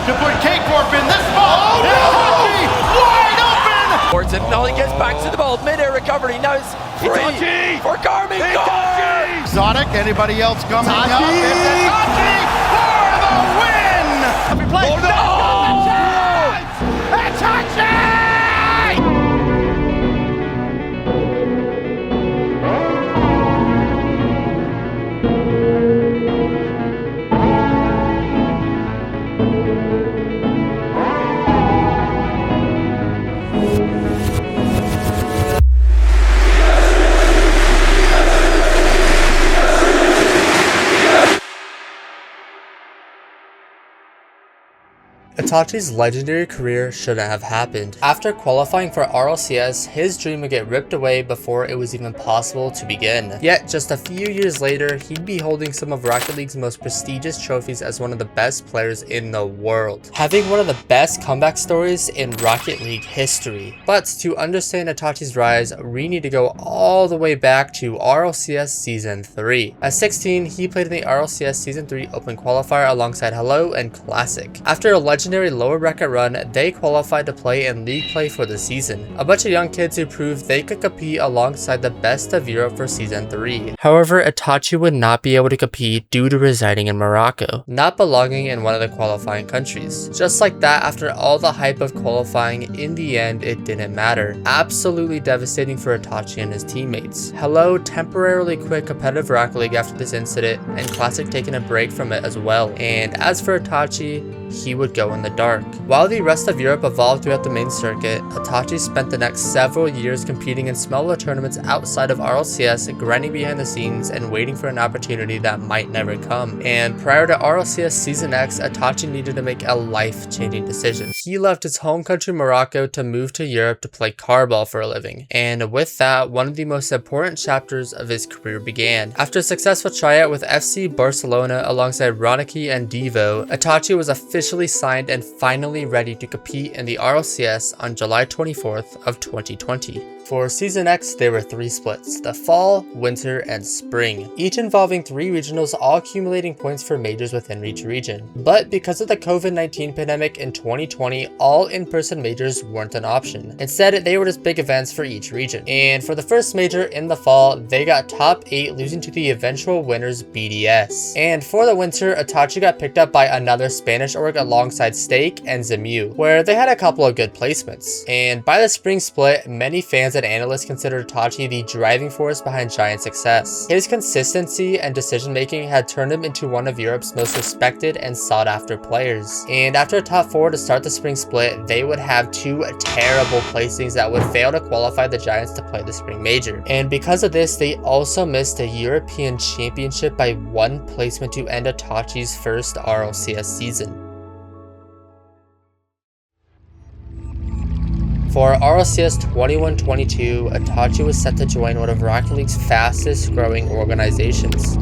to put K-Corp in this spot. Itachi wide open. Towards it. Now he gets back to the ball. Mid-air recovery. Now it's free Itachi for Karmine Corp. Exotic. Anybody else coming Itachi. up? It's Itachi for the win. Oh, no. Itachi! Itachi's legendary career shouldn't have happened. After qualifying for RLCS, his dream would get ripped away before it was even possible to begin. Yet, just a few years later, he'd be holding some of Rocket League's most prestigious trophies as one of the best players in the world, having one of the best comeback stories in Rocket League history. But to understand Itachi's rise, we need to go all the way back to RLCS Season 3. At 16, he played in the RLCS Season 3 Open Qualifier alongside Hello and Classic. After a legendary lower bracket run, they qualified to play in league play for the season. A bunch of young kids who proved they could compete alongside the best of Europe for Season 3. However, Itachi would not be able to compete due to residing in Morocco, not belonging in one of the qualifying countries. Just like that, after all the hype of qualifying, in the end it didn't matter. Absolutely devastating for Itachi and his teammates. Hello temporarily quit competitive Rocket League after this incident, and Classic taking a break from it as well. And as for Itachi, he would go in the dark. While the rest of Europe evolved throughout the main circuit, Itachi spent the next several years competing in smaller tournaments outside of RLCS, grinding behind the scenes and waiting for an opportunity that might never come. And prior to RLCS Season X, Itachi needed to make a life-changing decision. He left his home country Morocco to move to Europe to play carball for a living. And with that, one of the most important chapters of his career began. After a successful tryout with FC Barcelona alongside Roniki and Devo, Itachi was officially signed and finally ready to compete in the RLCS on July 24th of 2020. For Season X, there were 3 splits: the fall, winter, and spring, each involving 3 regionals, all accumulating points for majors within each region. But because of the COVID-19 pandemic in 2020, all in-person majors weren't an option. Instead, they were just big events for each region. And for the first major in the fall, they got top 8, losing to the eventual winners BDS. And for the winter, Itachi got picked up by another Spanish org alongside Stake and Zemu, where they had a couple of good placements. And by the spring split, many fans and analysts consider Itachi the driving force behind Giant's success. His consistency and decision making had turned him into one of Europe's most respected and sought after players. And after a top 4 to start the spring split, they would have 2 terrible placings that would fail to qualify the Giants to play the spring major. And because of this, they also missed a European championship by 1 placement to end Itachi's first RLCS season. For RLCS 21-22, Itachi was set to join one of Rocket League's fastest growing organizations.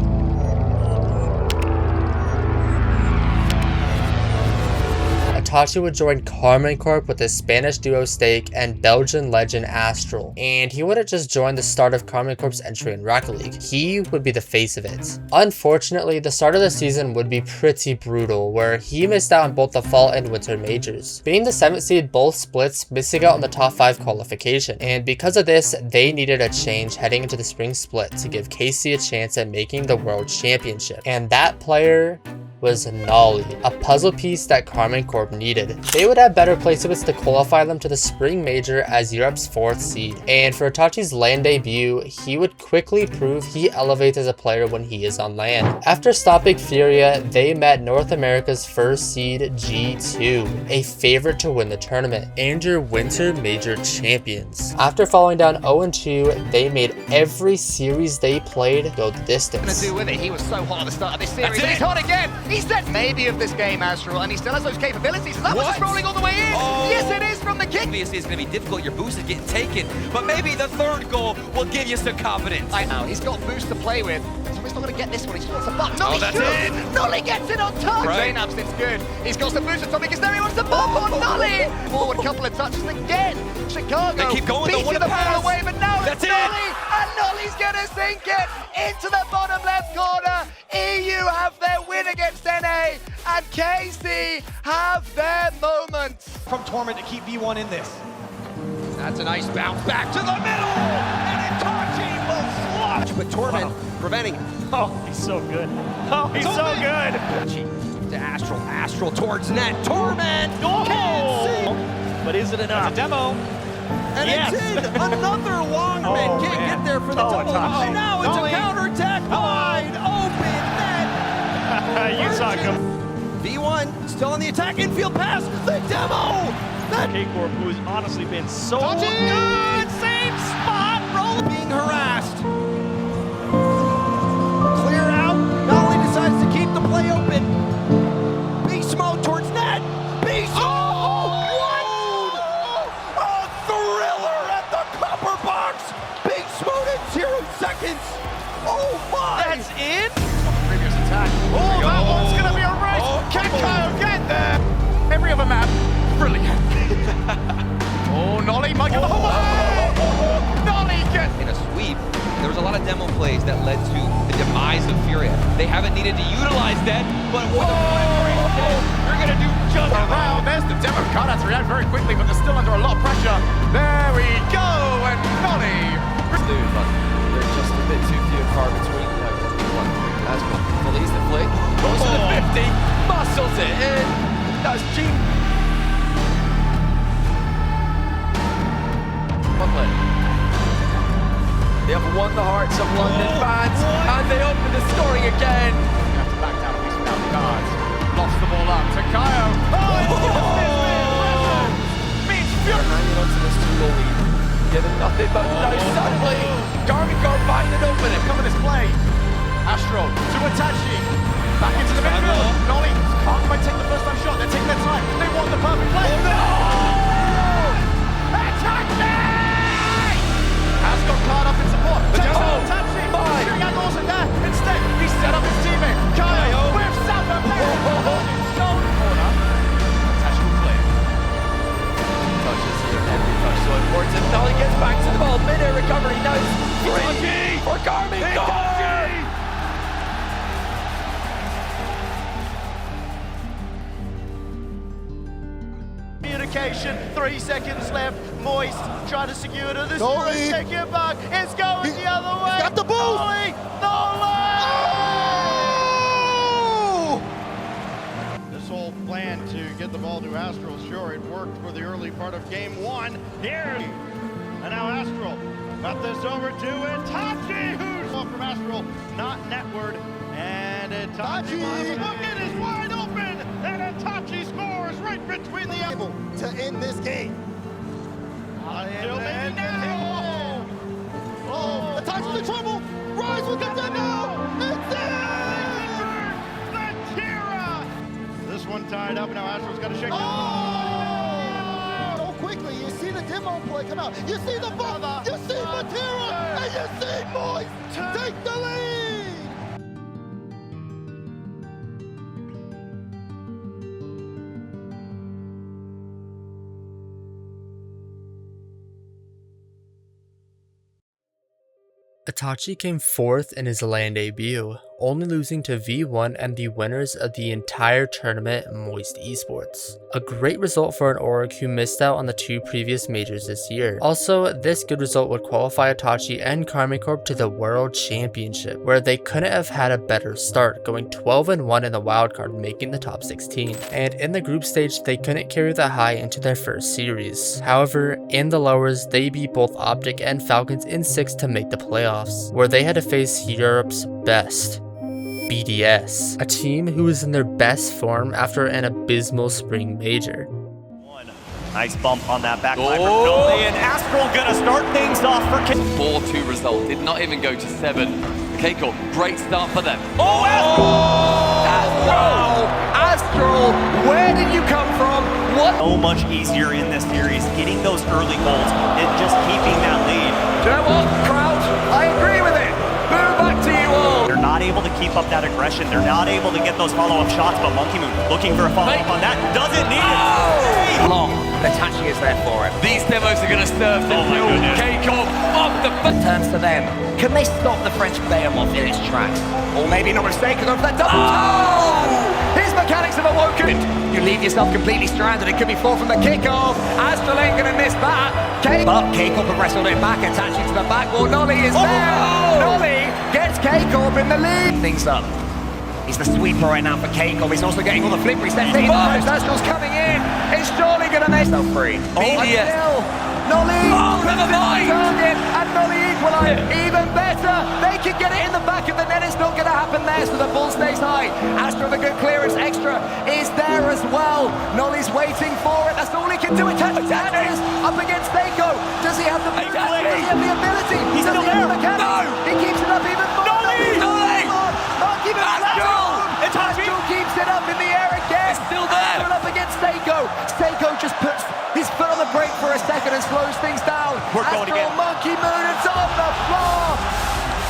Itachi would join Karmine Corp with his Spanish duo Stake and Belgian legend Astral. And he wouldn't just join the start of Karmine Corp's entry in Rocket League, he would be the face of it. Unfortunately, the start of the season would be pretty brutal, where he missed out on both the fall and winter majors. Being the 7th seed both splits, missing out on the top 5 qualification. And because of this, they needed a change heading into the spring split to give KC a chance at making the World Championship. And that player was Nolly, a puzzle piece that Karmine Corp needed. They would have better placements to qualify them to the spring major as Europe's 4th seed. And for Itachi's LAN debut, he would quickly prove he elevates as a player when he is on LAN. After stopping Furia, they met North America's 1st seed G2, a favorite to win the tournament, and your winter major champions. After falling down 0-2, they made every series they played go the distance. Gonna do with it. He was so hot at the start of this series, and he's hot again. He's dead maybe of this game, Astral, and he still has those capabilities. So that was just rolling all the way in. Oh. Yes, it is from the kick. Obviously, it's going to be difficult. Your boost is getting taken, but maybe the 3rd goal will give you some confidence. I know, he's got boost to play with, so he's not going to get this one. He just wants a butt. Nolly that's shoots. it. Nolly gets it on top. Right. J-Nabs, it's good. He's got some boost on top because there he wants to bump on Nolly. Forward couple of touches again. Chicago They keep going, beating what a the ball pass. away, but now That's it's it. Nolly, and Nolly's going to sink it into the bottom left corner. EU have their win against NA, and Casey have their moment. From Torment to keep V1 in this. That's a nice bounce back to the middle, and Itachi will slot. But Torment preventing it. Oh, he's so good. Oh, he's so good. Itachi to Astral towards net. Torment can't see. But is it enough? It's a demo. And yes. it's in. Another long man can't get there for the double. Itachi. And now it's a counterattack. Wide open net. You saw him. V1 still on the attack. Infield pass. The demo. Karmine Corp, who has honestly been so good. Same spot. Roll being harassed. Clear out. Not only decides to keep the play open. Beast mode towards net. Beast mode. What? A thriller at the copper box. Beast mode in 0 seconds. Oh my. That's it? Previous attack. Oh, that one's going to be a race. Can Kyle get there? Every other map. Brilliant. Oh, Nolly might get the whole way. Nolly gets In a sweep, there was a lot of demo plays that led to the demise of Furia. They haven't needed to utilize that, but with a you're going to do just around. There's the demo. Can't have to react very quickly, but they're still under a lot of pressure. There we go, and Nolly. Dude, but they're just a bit too few and far between. That's cool. Release the flick. Goes to the 50. Muscles it in. Does cheap. One play. They have won the hearts of London fans, and they open the scoring again. You have to back down a piece without cards. Lost the ball up to Kyo. Means Fury. Hanging on to this 2-goal lead. Getting nothing but no. Suddenly, Karmine Corp find an opening. Cover this play. Astro to Itachi. Back into the midfield. Nolly can't quite take the first time shot. They're taking their time. They want the perfect play. Oh, no! Itachi! Has got card up in support. Itachi! Shooting at Lawson there. Instead, he set up his teammate. Kyo with Zappa. Goal corner. Itachi will play. Touches here, every touch so important. Nolly gets back to the ball. Mid-air recovery. Now it's free for Karmine Corp. Communication, 3 seconds left. Moist trying to secure to this sprint. Take it back. It's going the other way. Got the ball. Nolly. This whole plan to get the ball to Astral, sure, it worked for the early part of game 1. Here, and now Astral got this over to Itachi, who's off from Astral, not netward, and Itachi. Look, it is wide open, and Itachi scores right between the able to end this game. Maybe now. Oh, Itachi's in trouble. Rise with the demo. It's in. The Tira. This one tied up. Now Astral's got to shake. So quickly, you see the demo play come out. You see the ball. You see the Tira, and you see Moist take the lead. Itachi came 4th in his LAN debut, only losing to V1 and the winners of the entire tournament, Moist Esports. A great result for an org who missed out on the 2 previous majors this year. Also, this good result would qualify Itachi and Karmine Corp to the World Championship, where they couldn't have had a better start, going 12-1 in the wildcard, making the top 16. And in the group stage, they couldn't carry that high into their first series. However, in the lowers, they beat both Optic and Falcons in 6 to make the playoffs, where they had to face Europe's best, BDS, a team who was in their best form after an abysmal spring major. Nice bump on that back line from Philly, and Astral gonna start things off for 4-2 result, did not even go to 7. Keiko, great start for them. Oh, Astral, where did you come from? What? so much easier in this series, getting those early goals and just keeping that lead. Do you know what, Froud? I agree with it. Move back to you all. They're not able to keep up that aggression. They're not able to get those follow-up shots, but Monkey Moon looking for a follow-up on that. Doesn't need it. Long. Itachi is there for it. These demos are going to serve the Keiko off the turns to them. Can they stop the French behemoth in its tracks? Or maybe not mistaken of that double. Here's mechanics have awoken. You leave yourself completely stranded. It could be 4 from the kickoff. Astral ain't gonna miss that. But K-Corp have wrestled it back, attaching to the backboard. Nolly is there. Nolly gets K-Corp in the lead. Things up. He's the sweeper right now for K-Corp. He's also getting all the flip resets. Astral's coming in. It's surely gonna make himself free. Nolly target, and Nolly equalize. Even better, they can get it in the back of the net. It's not going to happen there, so the ball stays high. Astra with a good clearance. Extra is there as well. Nolly's waiting for it. That's all he can do. Itachi is up against Seiko. Does he have the ability? He's still there. No! He keeps it up even more. Nolly! Itachi keeps it up in the air again. It's still there. Up against Seiko. Seiko just puts his foot on the brake for a second and slows things down. We're going again. Monkey Moon, it's on the floor.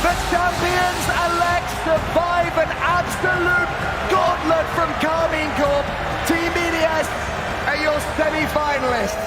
The champions elect survive an absolute gauntlet from Karmine Corp. Team EDS are your semi-finalists.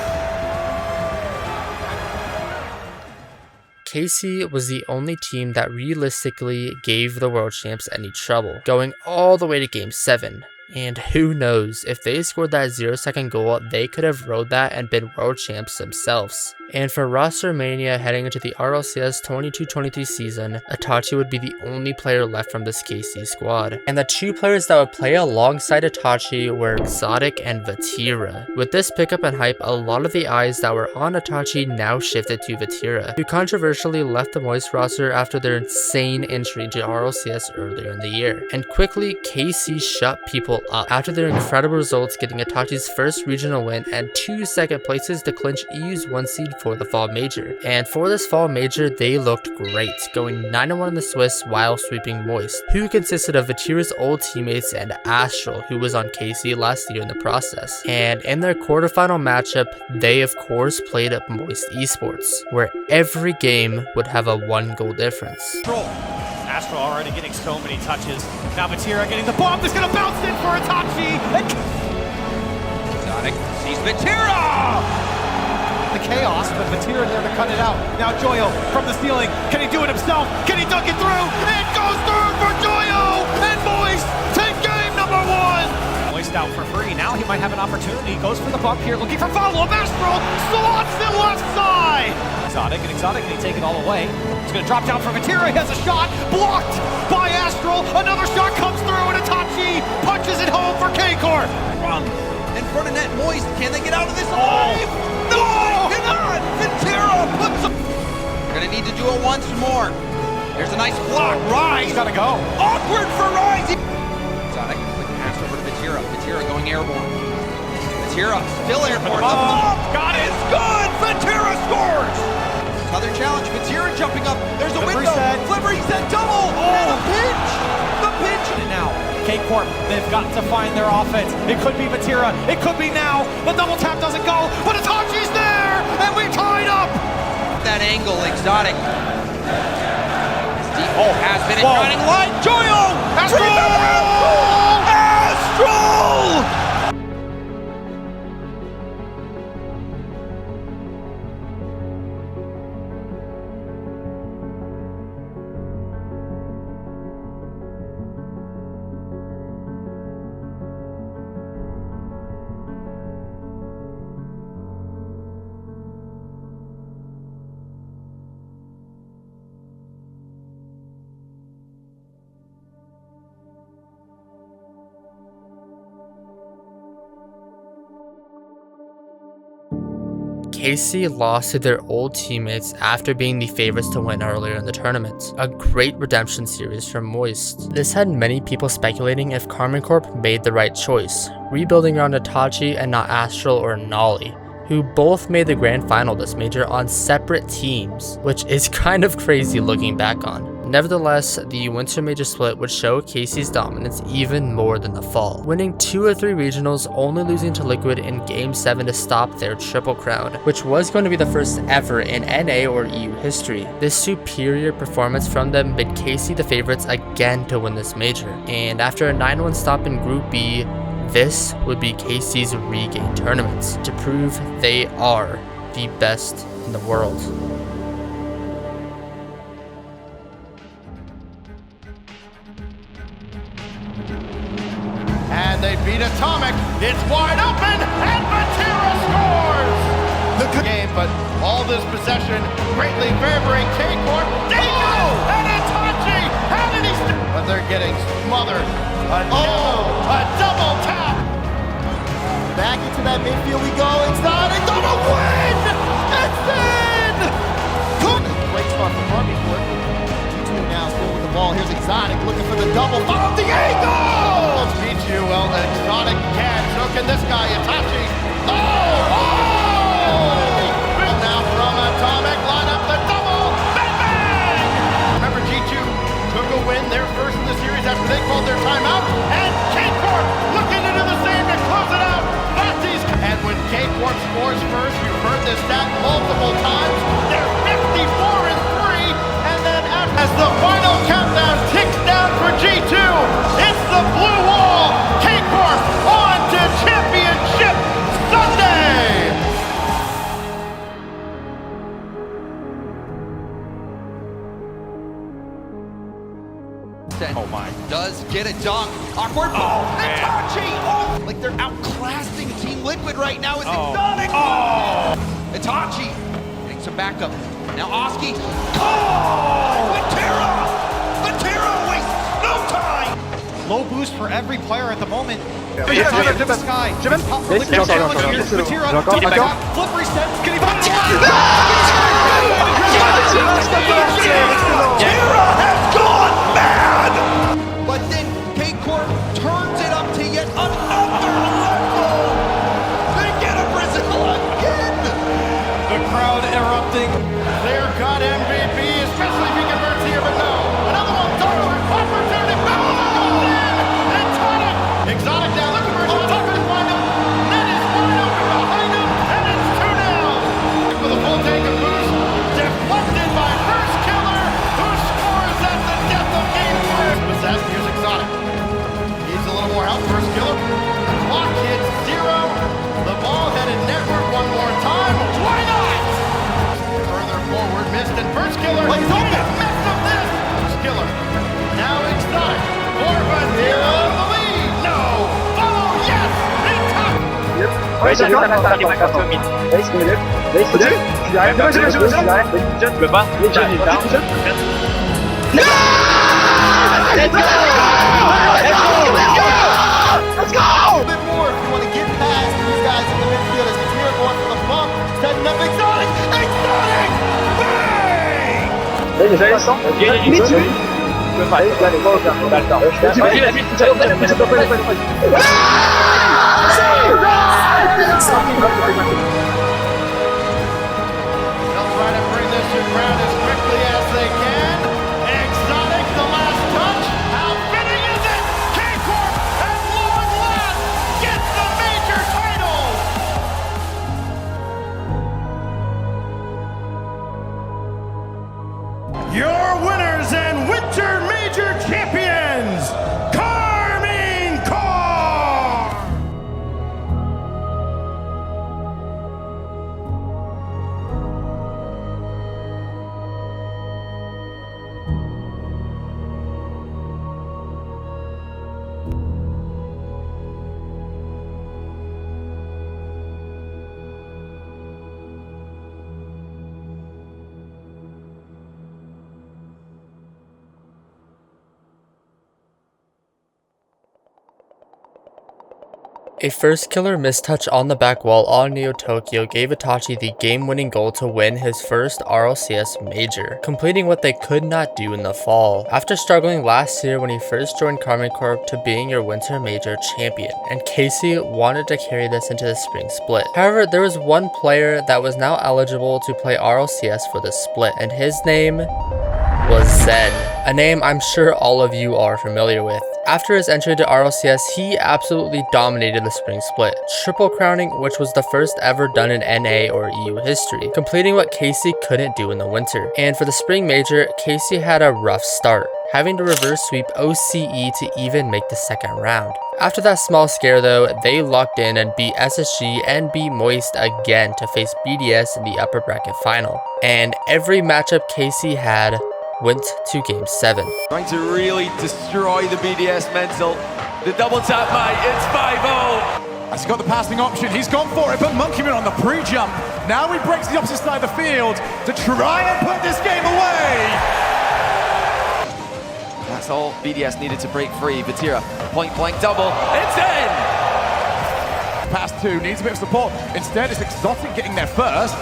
KC was the only team that realistically gave the world champs any trouble, going all the way to Game 7. And who knows, if they scored that 0-second goal, they could have rode that and been world champs themselves. And for roster mania heading into the RLCS 22-23 season, Itachi would be the only player left from this KC squad. And the 2 players that would play alongside Itachi were Exotic and Vatira. With this pickup and hype, a lot of the eyes that were on Itachi now shifted to Vatira, who controversially left the Moist roster after their insane entry into RLCS earlier in the year. And quickly, KC shut people up after their incredible results, getting Itachi's first regional win and 2 second places to clinch EU's 1 seed for the fall major. And for this fall major, they looked great, going 9-1 in the Swiss while sweeping Moist, who consisted of Vatira's old teammates and Astral, who was on KC last year in the process. And in their quarterfinal matchup, they of course played up Moist Esports, where every game would have a 1 goal difference. Astral already getting so many touches. Now Vatira getting the bomb that's gonna bounce in for Itachi. Exotic sees Vatira! The chaos, but Vatira there to cut it out. Now Joyo from the ceiling. Can he do it himself? Can he dunk it through? It goes through for Joyo! And Moist take game number 1! Moist out for free. Now he might have an opportunity. Goes for the bump here, looking for follow-up. Astral slots it left side! Exotic, can he take it all away? It's gonna drop down for Vatira. He has a shot blocked by Astral. Another shot comes through, and Itachi punches it home for K-Corp. From in front of net, Moist. Can they get out of this alive? No, they cannot! Vatira puts them. They're gonna need to do it once more. There's a nice block. Rise. He's gotta go. Awkward for Rise. Exotic, quick pass over to Vatira. Vatira going airborne. Vatira still airborne. The bump. Got it. It's good. Vatira scores. Another challenge. Vatira jumping up. There's a Flip window. reset. Flip reset double. And a pinch. The pinch. And now, K-Corp, they've got to find their offense. It could be Vatira. It could be now. The double tap doesn't go, but Itachi's there, and we tied up. That angle, Exotic. Has been in running line. Joyo. Astral! Astral! KC lost to their old teammates after being the favorites to win earlier in the tournament. A great redemption series from Moist. This had many people speculating if Karmine Corp made the right choice, rebuilding around Itachi and not Astral or Nolly, who both made the grand final this major on separate teams, which is kind of crazy looking back on. Nevertheless, the winter major split would show KC's dominance even more than the fall, winning 2 or 3 regionals, only losing to Liquid in Game 7 to stop their triple crown, which was going to be the first ever in NA or EU history. This superior performance from them made KC the favorites again to win this major, and after a 9-1 stop in Group B, this would be KC's regain tournaments to prove they are the best in the world. And they beat beat Atomic. It's wide open, and Matera scores! The game, but all this possession greatly favoring K-Corp. And Itachi! How did he but they're getting smothered. A double tap! Back into that midfield we go. Exotic on a win! It's in! Great start from Karmine Corp. G2 now still with the ball. Here's Exotic looking for the double. Follow the angle! G2, well, Exotic can. So can this guy, Itachi. And now from Atomic, line up the double. Bang, bang! Remember, G2 took a win, their first in the series after they called their timeout. And K-Corp looking into the same to close it out. And when K-Corp scores first, you've heard this stat multiple times, they're 54-3, and then as the final countdown ticks down for G2, it's the blue wall, K-Corp on to Championship Sunday! Oh my. Does get a dunk. Awkward. Itachi! Oh! Like they're outclassing Team Liquid right now. It's Exotic! Itachi getting some backup. Now Oski. Matera wastes no time! Low boost for every player at the moment. Jimmy. The sky. Flip reset. Can he Matera has gone mad! But then K-Corp turns it up to yet another level! They get a Brazil again! The crowd erupting. Clear cut MVP, especially if he converts here, but no. Another one, Darren, opportunity, and Tonic. Exotic now, the conversion, Tucker is wide open. Net is wide open behind him, and it's 2-0. With a full tank of boost, deflected by First Killer, who scores at the death of game 3. Possessed, here's Exotic. Needs a little more help, First Killer. The clock hits 0. The ball headed network one more time. Why not? Further forward, missed, and First Killer. Messed up this. First Killer. Now Exotic. Orban here on the lead. No. Follow. Yes. Let's go! A bit more if you want to get past these guys in the midfield as Matera going for the bump. Setting up Exotic! Exotic! They'll try to bring this to ground as quickly as they can. Exotic, the last touch. How fitting is it? K-Corp at long last gets the major title. Your winners and winter major champions, Karmine Corp! A first killer mistouch on the back wall on Neo Tokyo gave Itachi the game-winning goal to win his first RLCS major, completing what they could not do in the fall. After struggling last year when he first joined Karmine Corp to being your winter major champion, and Casey wanted to carry this into the spring split. However, there was one player that was now eligible to play RLCS for the split, and his name was Zen, a name I'm sure all of you are familiar with. After his entry into RLCS, he absolutely dominated the spring split, triple crowning, which was the first ever done in NA or EU history, completing what Casey couldn't do in the winter. And for the spring major, Casey had a rough start, having to reverse sweep OCE to even make the second round. After that small scare though, they locked in and beat SSG and beat Moist again to face BDS in the upper bracket final. And every matchup Casey had went to game 7. Trying to really destroy the BDS mental. The double tap, mate. It's 5-0. He's got the passing option. He's gone for it, but Monkeyman on the pre-jump. Now he breaks the opposite side of the field to try and put this game away. That's all BDS needed to break free. Vatira, point blank double. It's in! Pass two, needs a bit of support. Instead, it's Exotic getting there first.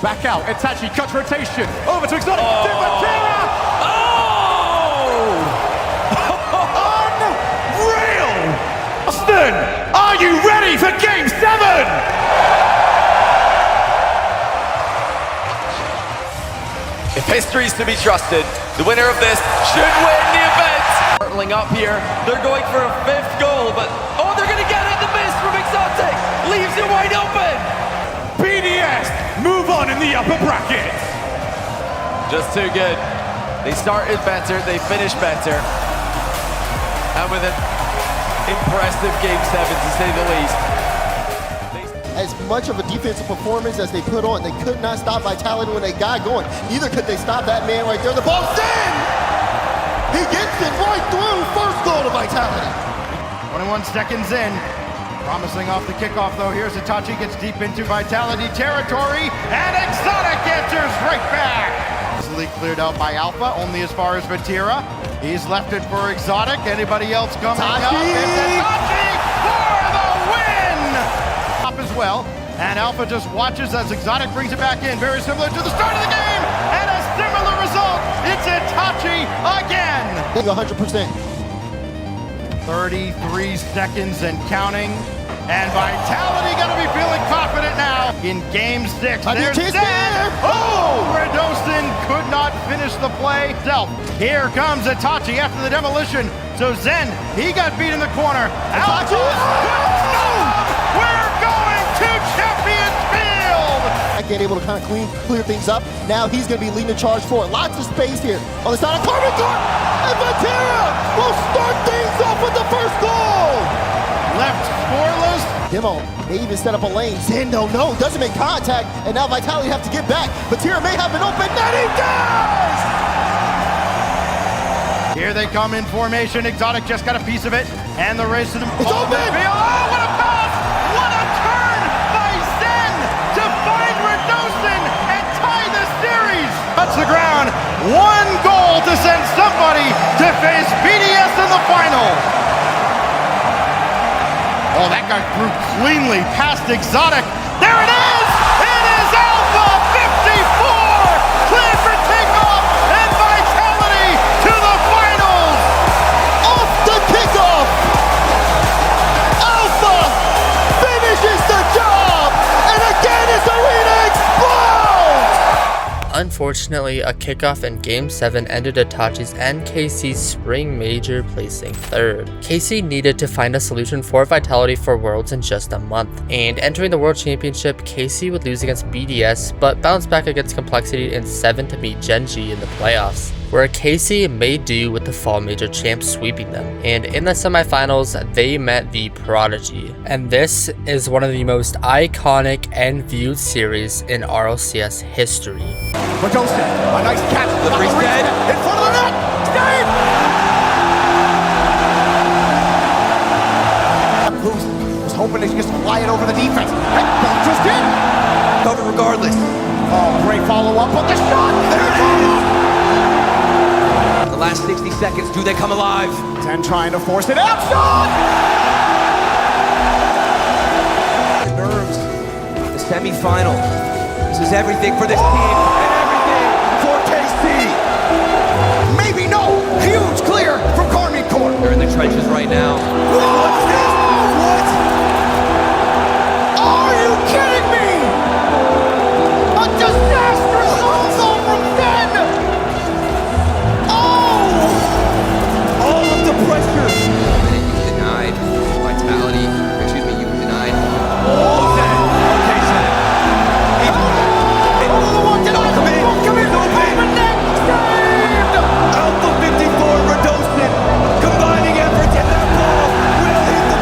Back out, Itachi cuts rotation. Over to Exotic. Oh! To Vatira! Unreal! Austin, are you ready for Game 7? If history's to be trusted, the winner of this should win the event. Hurtling up here, they're going for a 5th goal, but oh, they're gonna get it. The miss from Exotic leaves it wide open. BDS move on in the upper bracket. Just too good. They started better, they finished better, and with an impressive Game 7 to say the least. As much of a defensive performance as they put on, they could not stop Vitality when they got going. Neither could they stop that man right there. The ball's in! He gets it right through. First goal to Vitality. 21 seconds in. Promising off the kickoff, though. Here's Itachi, gets deep into Vitality territory, and Exotic answers right back. Easily cleared out by Alpha, only as far as Vatira. He's left it for Exotic. Anybody else coming up? It's Itachi for the win! Up as well, and Alpha just watches as Exotic brings it back in. Very similar to the start of the game, and a similar result. It's Itachi again. 100%. 33 seconds and counting. And Vitality gonna be feeling confident now in Game 6. There's Zen! Oh! Redosin could not finish the play. Here comes Itachi after the demolition. So Zen, he got beat in the corner. Itachi! We're going to Champions Field! Again, able to kind of clear things up. Now he's going to be leading the charge forward. Lots of space here on the side of Karmine Corp. And Vatira will start things off with the first goal. Left scoreless. Demo may even set up a lane. Zendo, no, doesn't make contact. And now Vitality have to get back. Vatira may have an open net. He does! Here they come in formation. Exotic just got a piece of it. And the race to the It's open! Oh, what a pass! What a turn by Zen to find Redosin and tie the series. Touch the ground. 1 goal to send somebody to face BDS in the final. Oh, that guy threw cleanly past Exotic. There it is! It is Alpha 54! Cleared for takeoff and Vitality to the finals! Off the kickoff! Alpha finishes the job! And again his arena explodes! Unfortunately, a kickoff in Game 7 ended Itachi's and KC's spring major placing 3rd. KC needed to find a solution for Vitality for Worlds in just a month, and entering the World Championship, KC would lose against BDS, but bounce back against Complexity in 7 to meet Gen G in the playoffs, where KC made do with the fall major champs sweeping them, and in the semifinals, they met the Prodigy. And this is one of the most iconic and viewed series in RLCS history. Redosin, a nice catch. Slippery's dead. In front of the net. Steve! Cruz was hoping to just fly it over the defense. That just in. Cover regardless. Oh, great follow-up on the shot. There it goes. The last 60 seconds, do they come alive? 10 trying to force it out. Shot! The nerves. The semi-final. This is everything for this team. And everything for KC. Maybe no. Huge clear from Karmine Corp. They're in the trenches right now. What's this? What? Are you kidding me? A disastrous goal from Ben. Oh! All of the pressure. And you denied Vitality. Excuse me, you denied. Oh, Zen. Okay, Zen. Come in. Alpha 54 Redosin. Combining efforts and that ball will hit the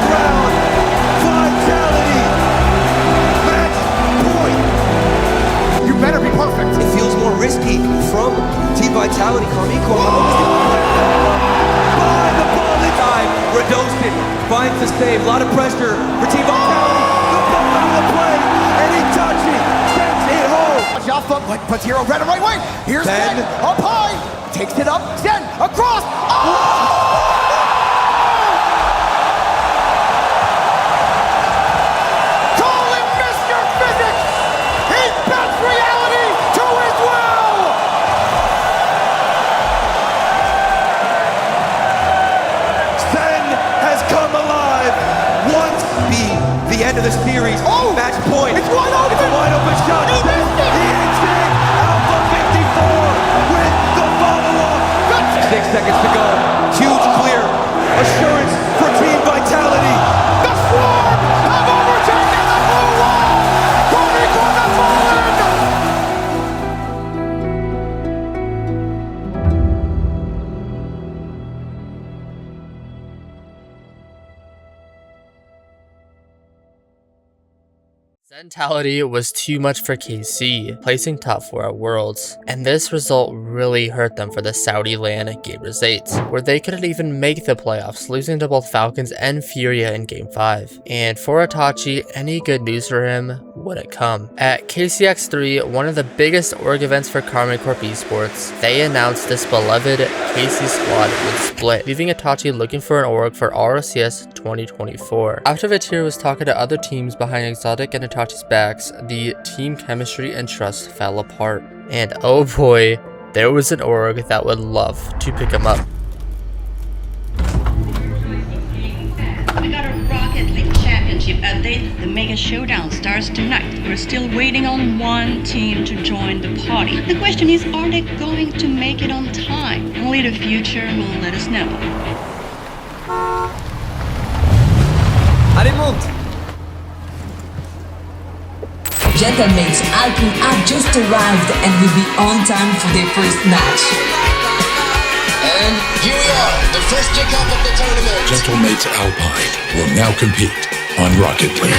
lot of pressure for Team Vitality. The ball out of the play, and Itachi sends it home. Watch out, puts Hero red and right way. Here's Zen up high, takes it up, Zen across. Call him Mr. Physics. He bends reality to his will. Zen has come alive. Once be the end of the series. Oh, match point. It's wide open. It's a wide open shot. He missed it. He hits it. Alpha 54 with the follow-up. 6 seconds to go. Huge clear. Assurance for Team Vitality. The Swarm have overtaken the blue wall. Karmine Corp has fallen. Zentality was too much for KC, placing top 4 at Worlds, and this result really hurt them for the Saudi LAN Game Results, where they couldn't even make the playoffs, losing to both Falcons and Furia in Game 5. And for Itachi, any good news for him wouldn't come. At KCX3, one of the biggest org events for Karmine Corp esports, they announced this beloved KC squad would split, leaving Itachi looking for an org for RLCS 2024. After Vitir was talking to other teams behind Exotic and Itachi's backs, the team chemistry and trust fell apart. And oh boy, there was an org that would love to pick him up. We got a Rocket League Championship update. The Mega Showdown starts tonight. We're still waiting on one team to join the party. The question is, are they going to make it on time? Only the future will let us know. Allez, monte! Gentlemates, Alpine have just arrived and will be on time for their first match. And here we are, the first kickoff of the tournament. Gentlemates Alpine will now compete on Rocket League.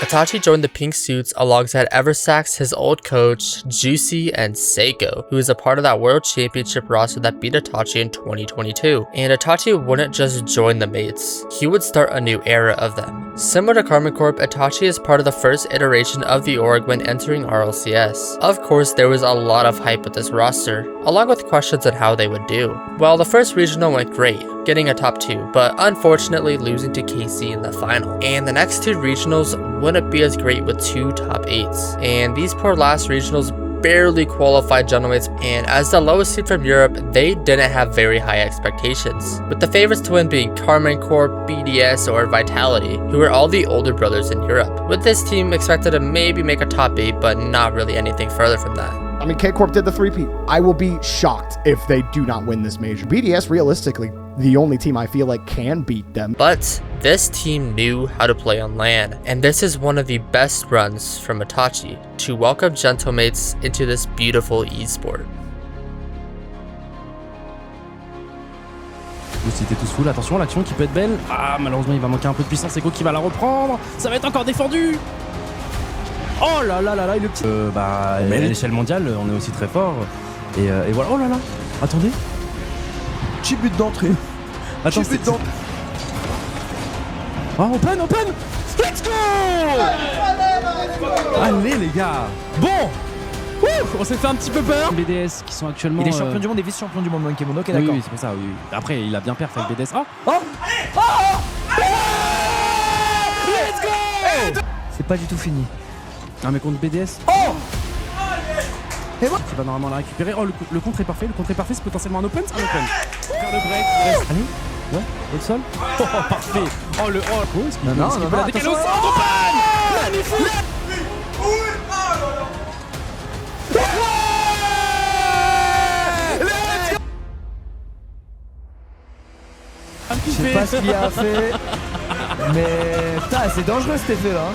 Itachi joined the pink suits alongside Eversax, his old coach, Juicy, and Seiko, who is a part of that World Championship roster that beat Itachi in 2022. And Itachi wouldn't just join the mates, he would start a new era of them. Similar to Karmine Corp, Itachi is part of the first iteration of the org when entering RLCS. Of course, there was a lot of hype with this roster, along with questions on how they would do. Well, the first regional went great, getting a top 2, but unfortunately losing to KC in the final. And the next 2 regionals wouldn't be as great with 2 top 8s. And these poor last regionals barely qualified Gentlemates, and as the lowest seed from Europe, they didn't have very high expectations, with the favorites to win being Karmine Corp, BDS, or Vitality, who were all the older brothers in Europe, with this team expected to maybe make a top 8, but not really anything further from that. I mean, K-Corp did the 3-peat. I will be shocked if they do not win this major. BDS, realistically, the only team I feel like can beat them. But this team knew how to play on LAN, and this is one of the best runs from Itachi to welcome Gentlemates into this beautiful esport. C'était tous full, attention, l'action qui peut être belle. Ah, malheureusement, il va manquer un peu de puissance. Ego qui va la reprendre. Ça va être encore défendu. Oh là là là là, le petit. À l'échelle mondiale, on est aussi très fort. Et voilà. Oh là là. Attendez. Petit but d'entrée. Attends, petit but d'entrée. Oh, open. Let's go. Allez les gars. Bon. On s'est fait un petit peu peur. BDS qui sont actuellement. Il est champion du monde et vice-champion du monde dans Kemono, ok, d'accord. Oui, c'est pour ça, oui. Après, il a bien perf avec BDS. Let's go. C'est pas du tout fini. Ah, mais contre BDS. Et voilà. Qui va normalement la récupérer. Oh, le contre est parfait. C'est potentiellement un open. Faire le break. Allez. Ouais, au sol. Oh, parfait. Oh, le. Oh, non, la décaler au centre. Open. Magnifique. Je sais pas ce qu'il a fait, mais putain, c'est dangereux cet effet là.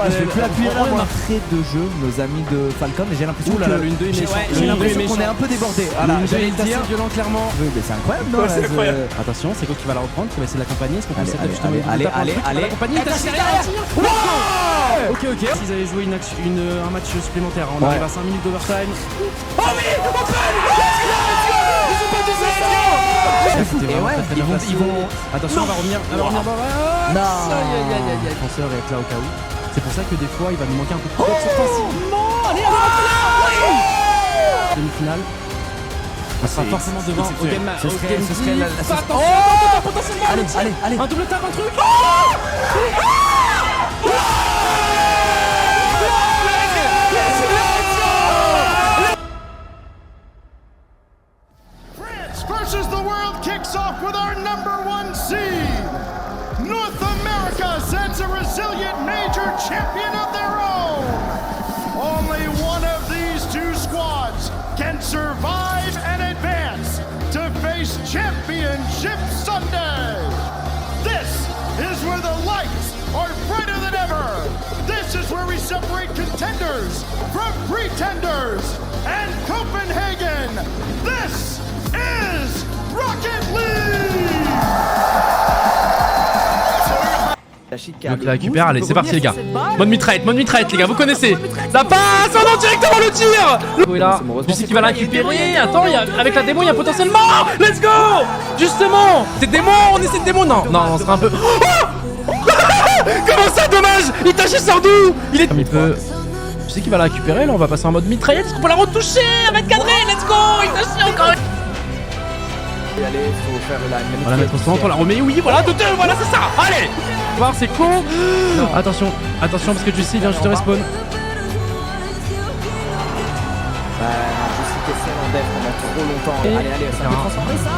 Je vais plus appuyer là, moi. Très de jeu, nos amis de Falcon, et j'ai l'impression qu'on est un peu débordé. Voilà, j'allais le dire. Violent, clairement. Oui, mais c'est incroyable, non? C'est incroyable. Attention, c'est quoi qui va la reprendre, qui va essayer de l'accompagner. Est-ce qu'on peut essayer justement allez. Ok. S'ils avaient joué un match supplémentaire, on arrive à 5 minutes d'overtime. Oh oui, ils vont. Attention, on va revenir. Non. Défenseur est là au cas où. C'est pour ça que des fois il va nous manquer un peu de protection offensivement. Allez, demi-finale. On sera forcément devant au game. Ce serait la potentiellement. Allez. Un double tap, un truc. France versus the world kicks off with our #1 seed. North America sends a resilient major champion of their own. Only one of these two squads can survive and advance to face Championship Sunday. This is where the lights are brighter than ever. This is where we separate contenders from pretenders. And Copenhagen, this is Rocket League! Donc il la récupère, allez c'est parti les gars. Mode mitraillette les gars, vous connaissez. Ça passe, oh non, directement le tir. Et là, je sais qu'il va la récupérer. Attends, avec la démo il y a potentiellement. Let's go. Justement, c'est démo, on essaie de démo. Non, on sera un peu. Oh comment ça, dommage. Itachi sort d'où? Il est. Il peut. Je sais qu'il va la récupérer, là on va passer en mode mitraillette. Est-ce qu'on peut la retoucher? Elle va être cadrée, let's go. Itachi encore. Et allez, faut faire la on va la mettre au centre, on la remet, oui, voilà, de deux, voilà, c'est ça, allez. Voir, c'est con. Attention parce que Juicy vient juste de respawn. Juicy qui est seul en dev pendant trop longtemps. Allez, ça va transformer ça.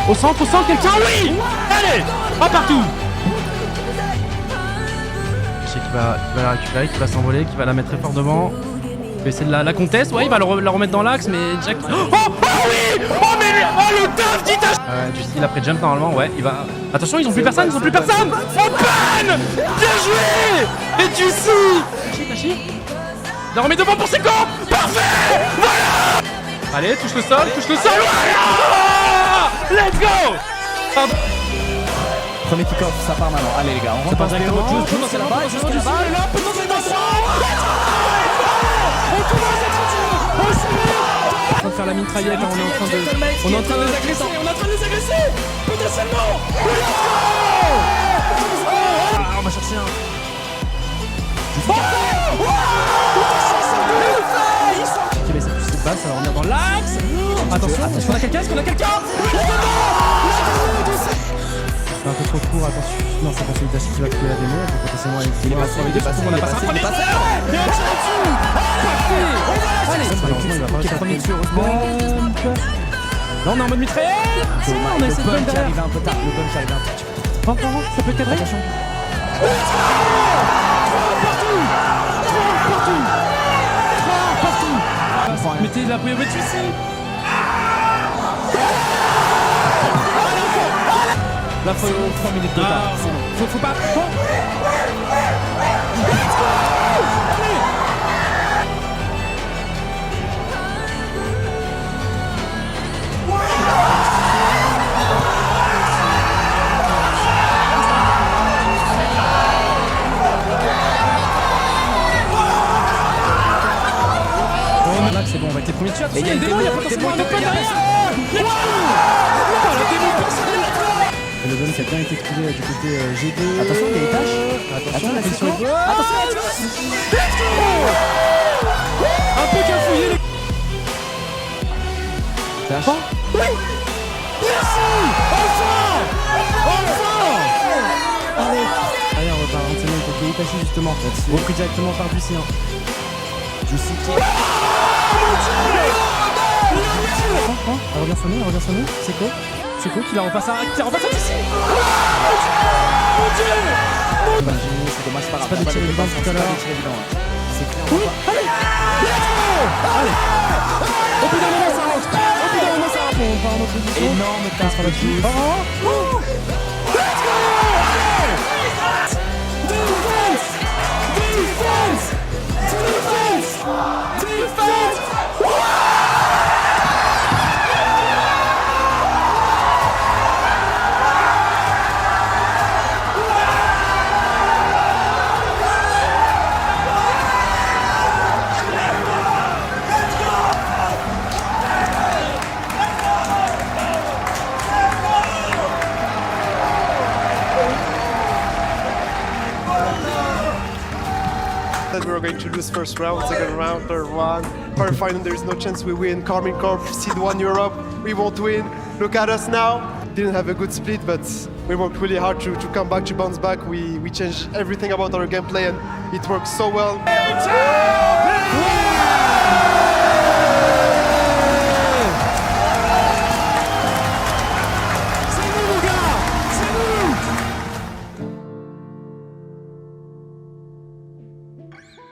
Au centre, quelqu'un, oui. Allez, partout. Je sais qu'il va la récupérer, qu'il va s'envoler, qu'il va la mettre très fort devant. Il va essayer de la conteste, ouais, il va la remettre dans l'axe, mais Jack. Oh oui. Oh mais le taf d'Itachi. Juicy il a pris jump normalement, ouais, il va. Attention, ils ont plus personne. Open. Bien joué. Et Juicy. Itachi. Il la remet devant pour ses camps. Parfait. Voilà. Allez, touche le sol. Voilà. Let's go. Premier kick-off, ça part maintenant. Allez les gars, on rentre dans la balle. On est en train de faire la mitraillette, on est en train de les agresser, potentiellement. On va chercher un. Ok, mais ça pousse cette balle, ça va revenir dans l'axe. Attention, est-ce qu'on a quelqu'un? C'est un peu trop court, attention. Non, c'est pas celui d'Itachi qui va couper la démo. Potentiellement, il est passé. On a passé un premier. Allez, malheureusement, il va pas réussir à premier dessus, heureusement. Là, on est en mode mitraillette. On a essayé de bump derrière. Le bump qui arrive un peu tard. Ça peut être cadré. Attention. Partout. Mettez la priorité ici. Là, faut 3 minutes de temps. Faut pas. C'est bon, on va être les premiers dessus. Il y a une démo, il y a potentiellement un open derrière. Le bump qui a bien été trouvé du côté G2. Attention, il y a des tâches. Attention, la pression. Attention, un peu cafouillé les. Tâche. Oui. Merci. Enfin. Allez, on repart. On s'est mis contre Itachi justement. Repris directement par Juicy. Juicy qui. Elle revient sonner. C'est quoi qui la repasse à ici. Mon Dieu. C'est dommage, c'est pas de tirer le banc tout à l'heure. C'est clair. Oui, allez. Au bout d'un moment ça rentre. On part en autre position. Énorme casse là-dessus. Let's go. Defense. That we were going to lose first round, second round, third round. Quarterfinal, there is no chance we win. Karmine Corp, seed 1 Europe, we won't win. Look at us now. Didn't have a good split, but we worked really hard to come back, to bounce back. We changed everything about our gameplay, and it worked so well.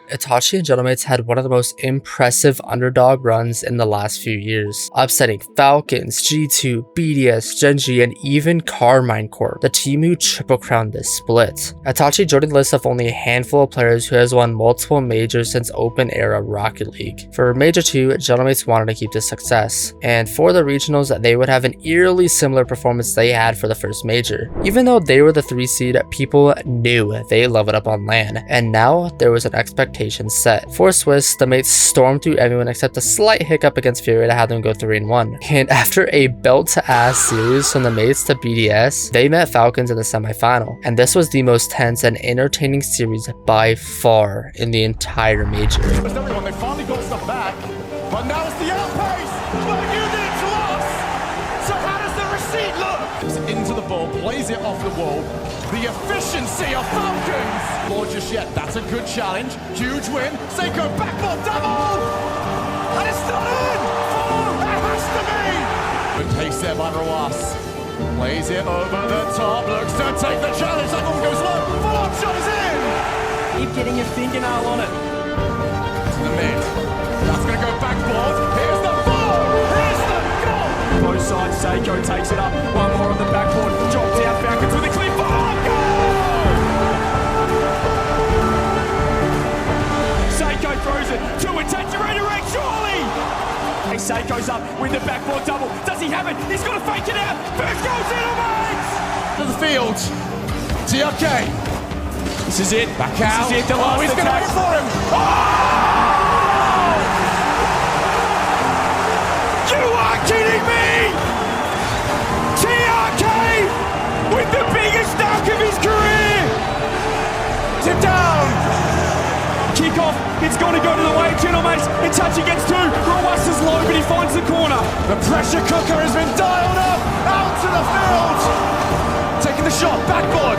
Itachi and Genomites had one of the most impressive underdog runs in the last few years, upsetting Falcons, G2, BDS, Genji, and even Karmine Corp, the team who triple crowned this split. Itachi joined the list of only a handful of players who has won multiple majors since Open Era Rocket League. For Major 2, Genomites wanted to keep this success, and for the regionals, they would have an eerily similar performance they had for the first major. Even though they were the 3 seed, people knew they leveled up on LAN, and now there was an expectation set. For Swiss, the mates stormed through everyone except a slight hiccup against Fury to have them go 3-1. And after a belt-to-ass series from the mates to BDS, they met Falcons in the semifinal, and this was the most tense and entertaining series by far in the entire major. Everyone, they finally got stuff back, but now it's the outpace. But you did it to us. So how does the receipt look? Into the ball, plays it off the wall. The efficiency of Falcons! More just yet, that's a good challenge. Huge win. Seiko backboard double! And it's not in! 4! That has to be! Good pace there by Rawas. Plays it over the top, looks to take the challenge. That one goes low. Full-on shot is in! Keep getting your fingernail on it. To the mid. That's going to go backboard. Here's the ball! Here's the goal! Both sides, Seiko takes it up. One more on the backboard. Drop down, Falcons with a clean ball. Seiko throws it to Itachi, redirect, surely! Hey, Seiko's up with the backboard double. Does he have it? He's got to fake it out. First goal's in, mates! To the field. TRK. This is it. Back out. This is it. The last he's going to go for him. Oh! You are kidding me! TRK with the biggest dunk of his career! Tip down! Kick-off, it's got to go to the way of Genomites. Itachi gets 2. Rawas is low, but he finds the corner. The pressure cooker has been dialed up. Out to the field. Taking the shot, backboard.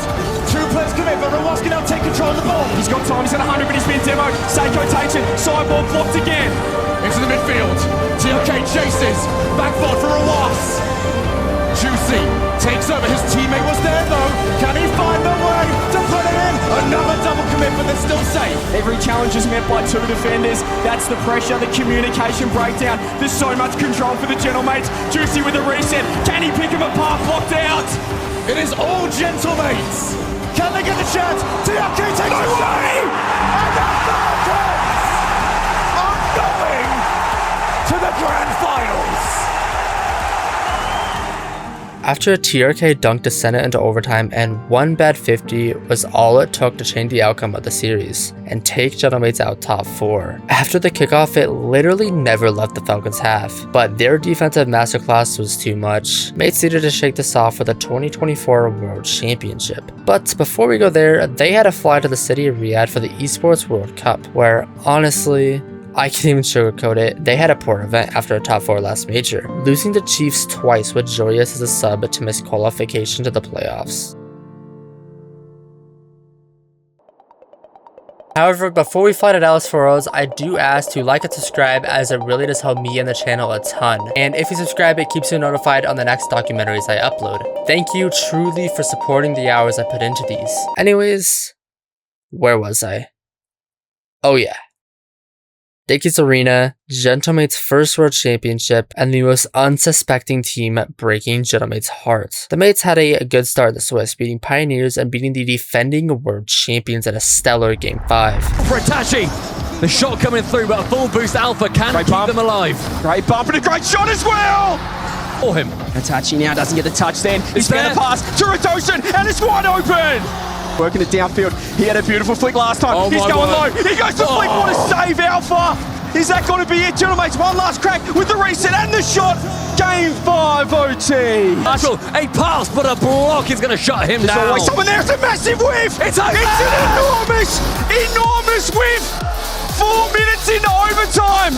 2 players commit, but Rawas can now take control of the ball. He's got time, he's at 100, but he's been demoed. Seiko takes it, sideboard blocked again. Into the midfield. TRK chases. Backboard for Rawas. Juicy takes over. His teammate was there though. Can he find the way to put it in? Another double commit, but they're still safe. Every challenge is met by 2 defenders. That's the pressure, the communication breakdown. There's so much control for the Gentlemates. Juicy with the reset. Can he pick him apart? Blocked out. It is all Gentlemates. Can they get the chance? TRK takes no way! And the Falcons are going to the grand finals. After a TRK dunk to send it into overtime, and one bad 50 was all it took to change the outcome of the series and take Gentlemates out top 4. After the kickoff, it literally never left the Falcons half, but their defensive masterclass was too much. Mates needed to shake this off for the 2024 World Championship. But before we go there, they had to fly to the city of Riyadh for the Esports World Cup, where honestly, I can't even sugarcoat it, they had a poor event after a top 4 last major, losing the Chiefs twice with Joyous as a sub to miss qualification to the playoffs. However, before we fly to Dallas for Worlds, I do ask to like and subscribe, as it really does help me and the channel a ton. And if you subscribe, it keeps you notified on the next documentaries I upload. Thank you truly for supporting the hours I put into these. Anyways, where was I? Oh yeah. Dickies Arena, Gentlemates' first World Championship, and the most unsuspecting team breaking Gentlemates' hearts. The mates had a good start in the Swiss, beating Pioneers and beating the defending World Champions in a stellar Game 5. For Itachi, the shot coming through, but a full boost alpha can keep them alive. Great bump and a great shot as well! For him. Itachi now doesn't get the touch then. He's going to pass to Rotoshin, and it's wide open! Working it downfield. He had a beautiful flick last time. Oh, he's going low. He goes to flick. What a save, Alpha! Is that going to be it, Gentlemates? One last crack with the reset and the shot. Game 5 OT. Marshall, a pass, but a block is going to shut him down. There's always someone there. It's a massive whiff. It's an enormous whiff. 4 minutes into overtime.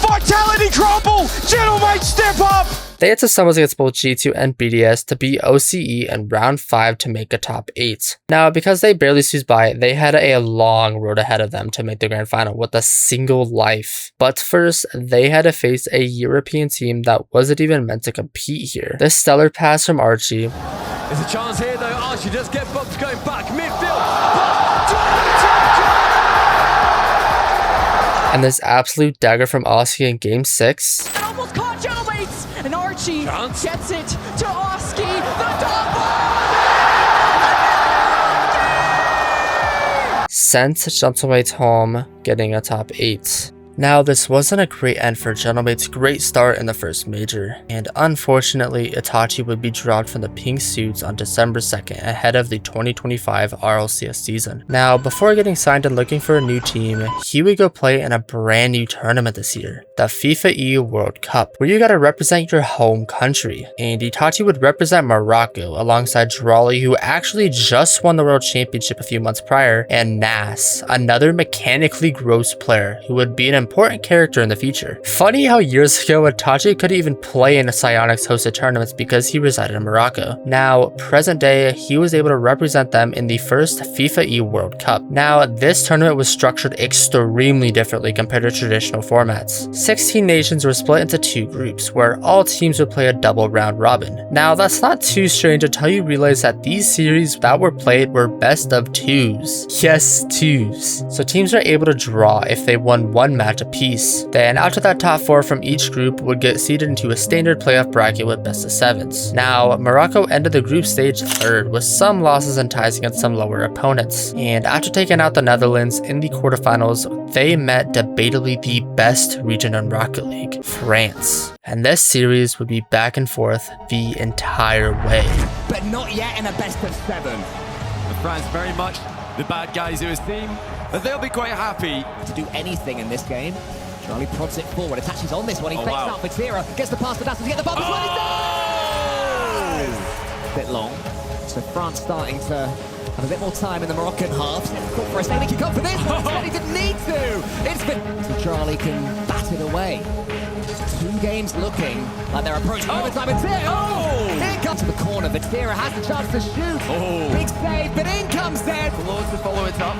Vitality crumble. Gentlemen, step up. They had to stumbles against both G2 and BDS to beat OCE in round 5 to make a top 8. Now, because they barely squeezed by, they had a long road ahead of them to make the grand final with a single life. But first, they had to face a European team that wasn't even meant to compete here. This stellar pass from Archie. There's a chance here though. Archie does get bumped going back midfield. And this absolute dagger from Oski in game 6. And almost caught Gentleman's. And Archie gets it to Oski. The double! Sent Gentlemates home, getting a top 8. Now, this wasn't a great end for Gentlemate's great start in the first major, and unfortunately, Itachi would be dropped from the pink suits on December 2nd ahead of the 2025 RLCS season. Now, before getting signed and looking for a new team, he would go play in a brand new tournament this year, the FIFA E World Cup, where you gotta represent your home country, and Itachi would represent Morocco alongside Drawley, who actually just won the World Championship a few months prior, and Nas, another mechanically gross player who would be an important character in the future. Funny how years ago Itachi couldn't even play in Psyonix hosted tournaments because he resided in Morocco. Now, present day, he was able to represent them in the first FIFA E World Cup. Now, this tournament was structured extremely differently compared to traditional formats. 16 nations were split into 2 groups, where all teams would play a double round robin. Now, that's not too strange until you realize that these series that were played were best of 2s. Yes, 2s. So teams are able to draw if they won one match apiece. Then after that, top 4 from each group would get seeded into a standard playoff bracket with best of 7s. Now, Morocco ended the group stage 3rd with some losses and ties against some lower opponents. And after taking out the Netherlands in the quarterfinals, they met debatably the best region in Rocket League, France. And this series would be back and forth the entire way. But not yet in a best of 7. And France very much the bad guys of his team. But they'll be quite happy to do anything in this game. Charlie prods it forward, attaches on this one, he fakes out for Tira, gets the pass to Dasta to get the bump as well, he's there! Bit long, so France starting to have a bit more time in the Moroccan half. Caught for a second, he can come for this, but he didn't need to! It's been... So Charlie can bat it away. 2 games looking like they're approaching overtime, and Tira, here comes to the corner, but Tira has the chance to shoot! Big save, but in comes Zed! Lords to follow it up.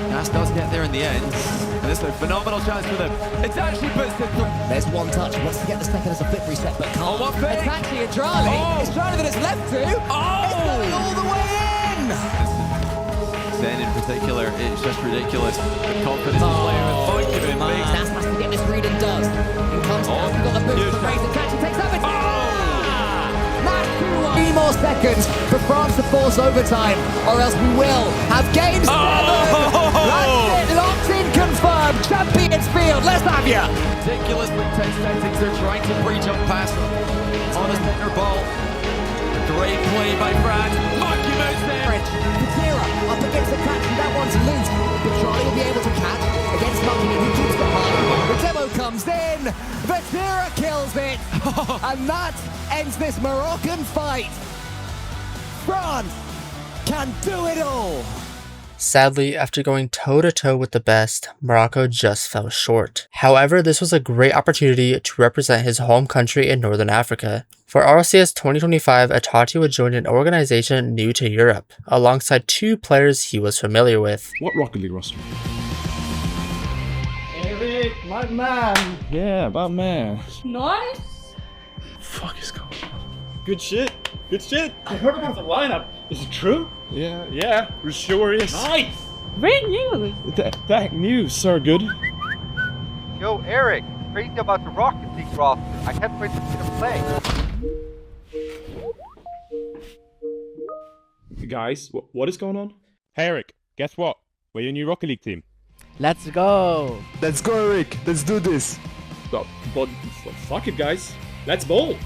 Nash does get there in the end, and there's a phenomenal chance for them. Itachi puts it through. There's one touch, he wants to get the second as a flip reset, but can't. Itachi and Charlie. It's Charlie that it's left to. It's going all the way in! Zen in particular, it's just ridiculous. The confidence is playing with Funk in big. Nas has to get this read and does. In comes down, we've got the boost for raise. Itachi takes up it. Nash 2-1. 3 more seconds for France to force overtime, or else we will have game 7. That's it, locked in, confirmed. Champions Field, let's have ya. Ridiculously tense tactics, they're trying to pre-jump past on a center ball. Great play by France. Monkey moves there. Patira up against the catch, and that one's loose. But Charlie will be able to catch against Monkey, who keeps the ball. The demo comes in. Patira kills it. And that ends this Moroccan fight. France can do it all. Sadly, after going toe-to-toe with the best, Morocco just fell short. However, this was a great opportunity to represent his home country in Northern Africa. For RLCS 2025, Itachi would join an organization new to Europe, alongside 2 players he was familiar with. What Rocket League roster? Eric, my man. Yeah, my man. Nice. Fuck is going on? Good shit. Good shit. I heard about the lineup. Is it true? Yeah, it sure is. Nice. Great news. That news, sir, good. Yo, Eric, crazy about the Rocket League roster. I can't wait to see them play. Guys, what is going on? Hey, Eric, guess what? We're your new Rocket League team. Let's go. Let's go, Eric. Let's do this. But fuck it, guys. Let's bowl.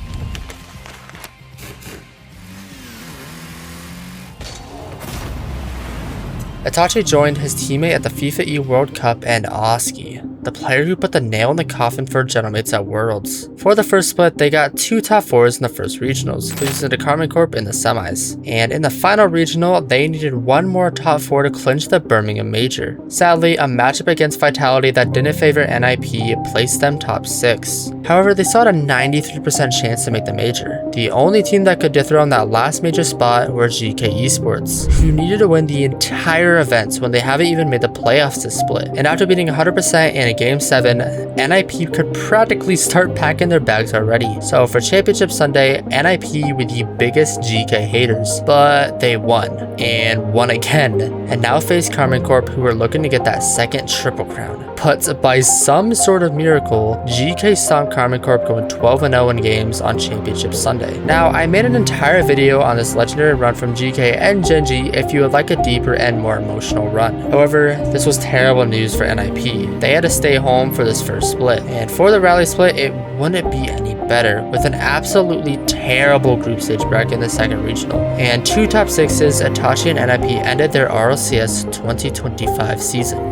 Itachi joined his teammate at the FIFA E World Cup and Oski. the player who put the nail in the coffin for Gentlemates at Worlds. For the first split, they got 2 top 4s in the first regionals, losing to Karmine Corp in the semis. And in the final regional, they needed 1 more top 4 to clinch the Birmingham Major. Sadly, a matchup against Vitality that didn't favor NIP placed them top 6. However, they still had a 93% chance to make the major. The only team that could dethrone that last major spot were GK Esports, who needed to win the entire event when they haven't even made the playoffs this split. And after beating 100% in a Game 7, NIP could practically start packing their bags already. So for Championship Sunday, NIP were the biggest GK haters, but they won, and won again, and now face Karmine Corp, who are looking to get that second triple crown. But by some sort of miracle, GK stomped Karmine Corp going 12-0 in games on Championship Sunday. Now, I made an entire video on this legendary run from GK and Genji if you would like a deeper and more emotional run. However, this was terrible news for NIP. They had to stay home for this first split, and for the rally split, it wouldn't be any better, with an absolutely terrible group stage bracket in the second regional. And 2 top 6s, Itachi and NIP ended their RLCS 2025 season.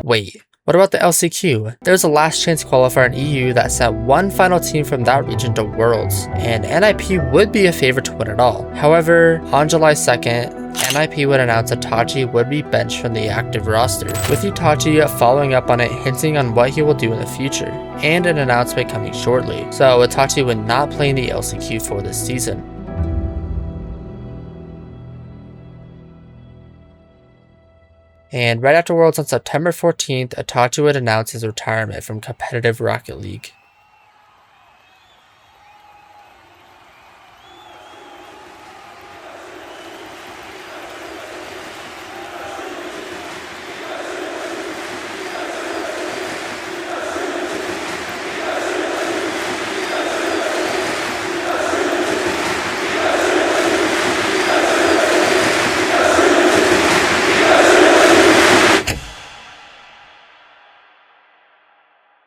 Wait, what about the LCQ? There's a last chance qualifier in EU that sent 1 final team from that region to Worlds, and NIP would be a favorite to win it all. However, on July 2nd, NIP would announce Itachi would be benched from the active roster, with Itachi following up on it, hinting on what he will do in the future, and an announcement coming shortly. So Itachi would not play in the LCQ for this season. And right after Worlds on September 14th, Itachi would announce his retirement from competitive Rocket League.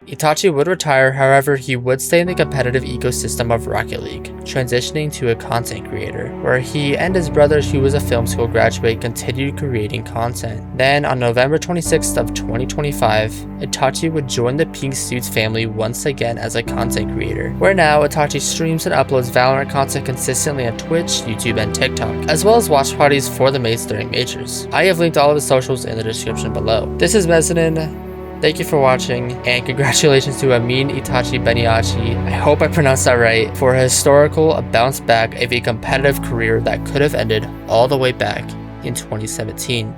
Itachi would retire, however he would stay in the competitive ecosystem of Rocket League, transitioning to a content creator, where he and his brother, who was a film school graduate, continued creating content. Then on November 26th of 2025, Itachi would join the Pink Suits family once again as a content creator, where now Itachi streams and uploads Valorant content consistently on Twitch, YouTube, and TikTok, as well as watch parties for the mates during majors. I have linked all of his socials in the description below. This is Mezzanine. Thank you for watching, and congratulations to Amin Itachi Beniachi, I hope I pronounced that right, for a historical bounce back of a competitive career that could have ended all the way back in 2017.